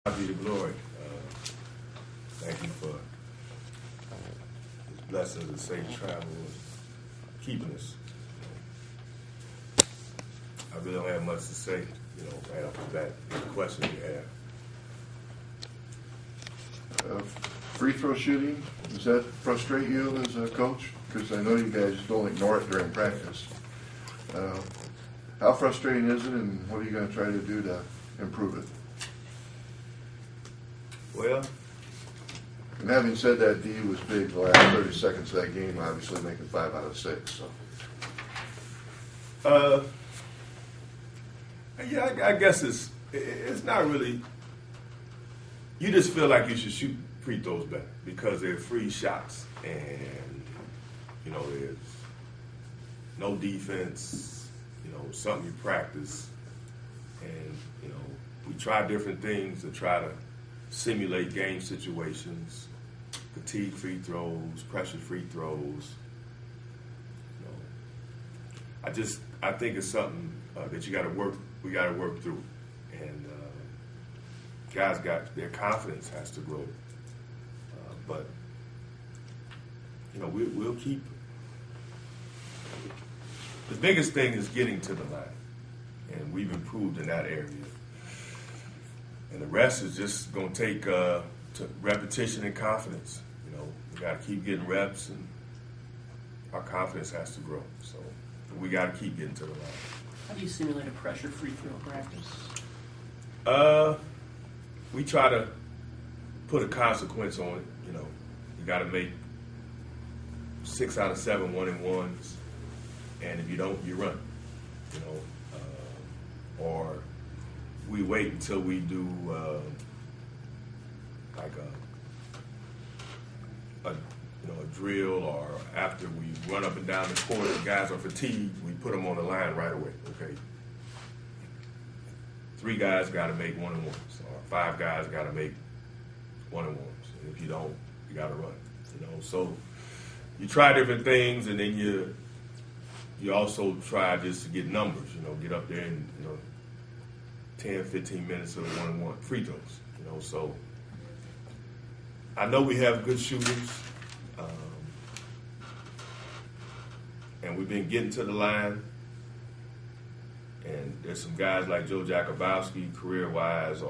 God be the glory. Thank you for His blessings and safe travel and keeping us. I really don't have much to say, right off the bat. The question you have. Free throw shooting, does that frustrate you as a coach? Because I know you guys don't ignore it during practice. How frustrating is it, and what are you going to try to do to improve it? Well, and having said that, D was big the last 30 seconds of that game, obviously making 5 out of 6. So. Yeah, I guess it's not really. You just feel like you should shoot free throws better because they're free shots, and there's no defense. Something you practice, and we try different things to try to simulate game situations, fatigue free throws, pressure free throws. I think it's something that you got to work. We got to work through, and guys their confidence has to grow. But we'll keep. The biggest thing is getting to the line, and we've improved in that area. And the rest is just going to take repetition and confidence. We got to keep getting reps, and our confidence has to grow. So we got to keep getting to the line. How do you simulate a pressure free throw practice? We try to put a consequence on it. You got to make 6 out of 7 1-and-1s, and if you don't, you run. Or we wait until we do like a drill, or after we run up and down the court and guys are fatigued, we put them on the line right away. Okay, 3 guys got to make 1-and-1s, or 5 guys got to make 1-and-1s, and if you don't, you got to run. So you try different things, and then you also try just to get numbers. Get up there and 10, 15 minutes of 1-and-1 free throws. So I know we have good shooters, and we've been getting to the line. And there's some guys like Joe Jakubowski, career-wise,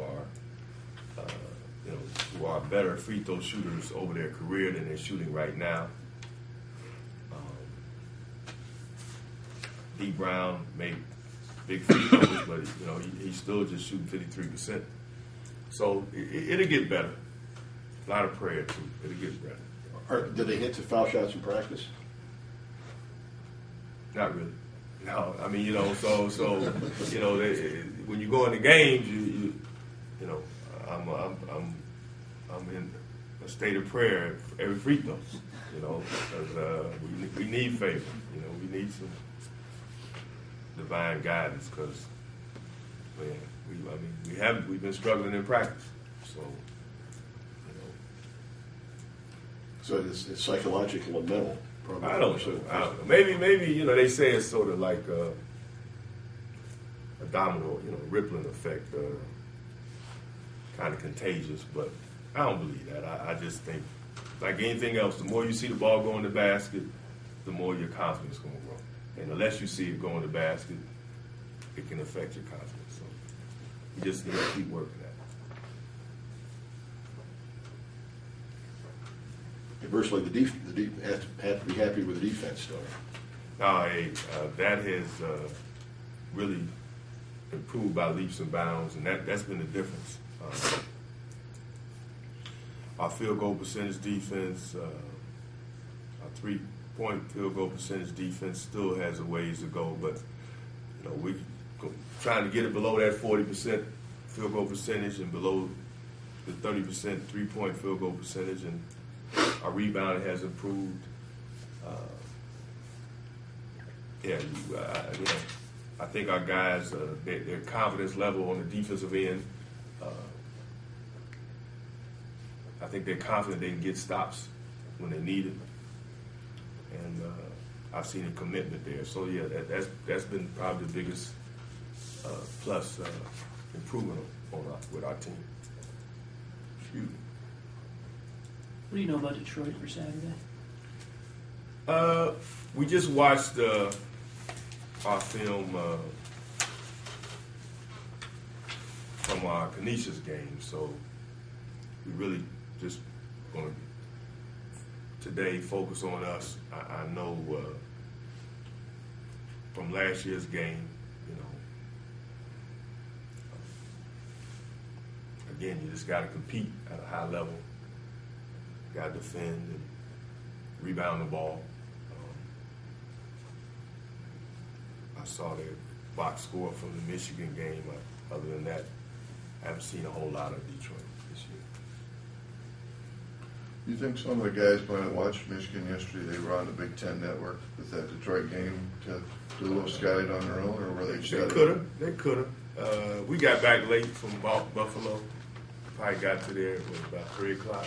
who are better free throw shooters over their career than they're shooting right now. D. Brown made big free throws, but he's still just shooting 53%. So it'll get better. A lot of prayer too. It'll get better. Did they hit the foul shots in practice? Not really. No, I mean when you go into games, I'm in a state of prayer every free throw. Because we need favor. We need some divine guidance, because we've been struggling in practice. So it's psychological and mental. Probably. I don't know. Maybe they say it's sort of like a domino, rippling effect, kind of contagious. But I don't believe that. I just think, like anything else, the more you see the ball go in the basket, the more your confidence is going to grow. And unless you see it go in the basket, it can affect your confidence. So you just need to keep working at it. Conversely, the have to be happy with the defense, though. That has really improved by leaps and bounds, and that's been the difference. Our field goal percentage defense, our 3-point field goal percentage defense still has a ways to go, but we're trying to get it below that 40% field goal percentage and below the 30% 3-point field goal percentage, and our rebounding has improved. I think our guys, their confidence level on the defensive end, I think they're confident they can get stops when they need it. And I've seen a commitment there. So, yeah, that's been probably the biggest plus improvement with our team. you. What do you know about Detroit for Saturday? We just watched our film from our Canisius game, so we really just going to today focus on us. I know from last year's game, you know, again, you just got to compete at a high level. Got to defend and rebound the ball. I saw their box score from the Michigan game. Other than that, I haven't seen a whole lot of Detroit this year. You think some of the guys might have watched Michigan yesterday? They were on the Big Ten Network with that Detroit game to do a little scouting on their own, or were they? They could have. They could have. We got back late from Buffalo. Probably got to there about 3 o'clock.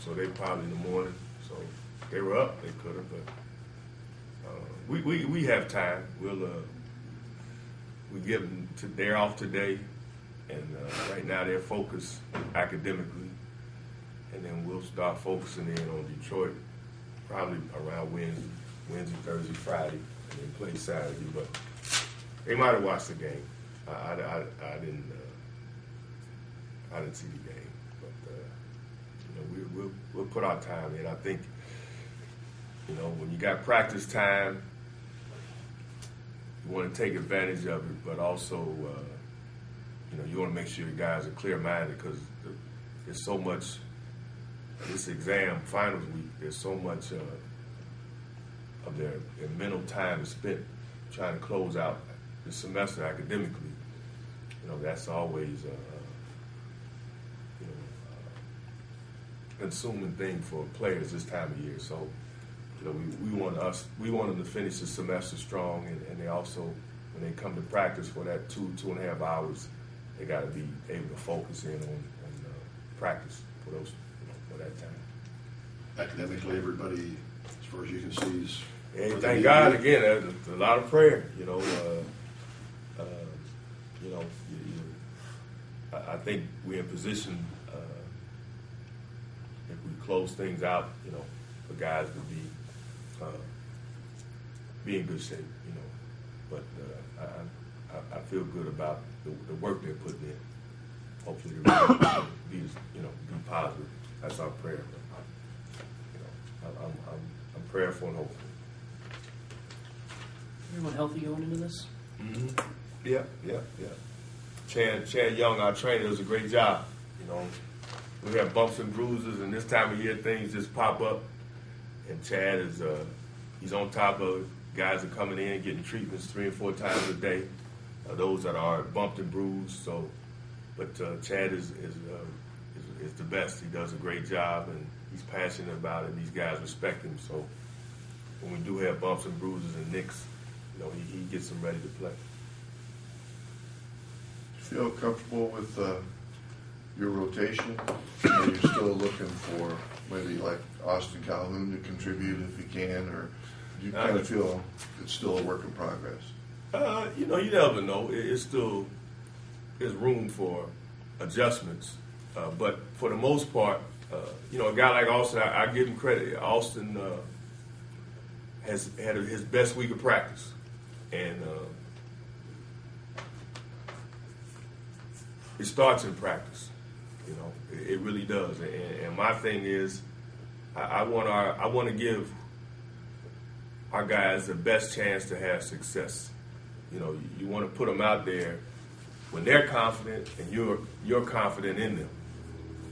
So they probably in the morning. So they were up. They could have, but we have time. We give them they're off today, and right now they're focused academically, and then we'll start focusing in on Detroit probably around Wednesday, Thursday, Friday, and then play Saturday. But they might have watched the game. I didn't see the game, but you know we'll put our time in. I think you know when you got practice time, you want to take advantage of it, but also you know you want to make sure the guys are clear-minded because there's so much. This exam finals week, there's so much of their mental time spent trying to close out the semester academically. You know that's always consuming thing for players this time of year. So, you know, we want them to finish the semester strong, and they also, when they come to practice for that 2.5 hours, they got to be able to focus in on practice for those, for that time. Academically, everybody, as far as you can see, is. Hey, thank God again. There's a lot of prayer. You know, I think we're in position. If we close things out, you know, for guys to be in good shape, you know. But I feel good about the work they're putting in. Hopefully, they'll be positive. That's our prayer. You know, I'm prayerful and hopeful. Everyone healthy going into this? Mm-hmm. Yeah. Chad Young, our trainer, does a great job. You know. We have bumps and bruises, and this time of year things just pop up. And Chad is he's on top of it. Guys are coming in, getting treatments 3 and 4 times a day. Those that are bumped and bruised. So, but Chad is the best. He does a great job, and he's passionate about it. These guys respect him. So, when we do have bumps and bruises and nicks, you know, he gets them ready to play. Feel comfortable with your rotation? Are you still looking for maybe like Austin Calhoun to contribute if he can, or do you kind of feel it's still a work in progress? You know, you never know. It's still there's room for adjustments, but for the most part, you know, a guy like Austin, I give him credit. Austin has had his best week of practice, and it starts in practice. You know, it really does. And my thing is, I want to give our guys the best chance to have success. You know, you want to put them out there when they're confident and you're confident in them.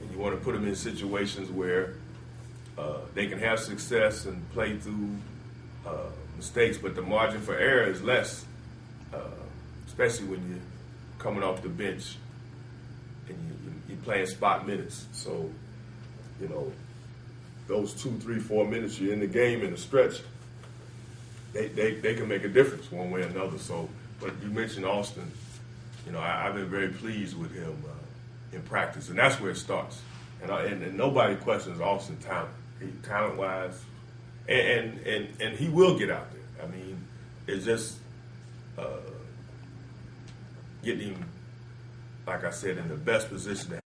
And you want to put them in situations where they can have success and play through mistakes, but the margin for error is less, especially when you're coming off the bench and you're playing spot minutes. So, you know, those 2, 3, 4 minutes you're in the game in the stretch, they can make a difference one way or another. So, but you mentioned Austin. You know, I've been very pleased with him in practice, and that's where it starts. And nobody questions Austin's talent, talent-wise, and he will get out there. I mean, it's just getting him, like I said, in the best position to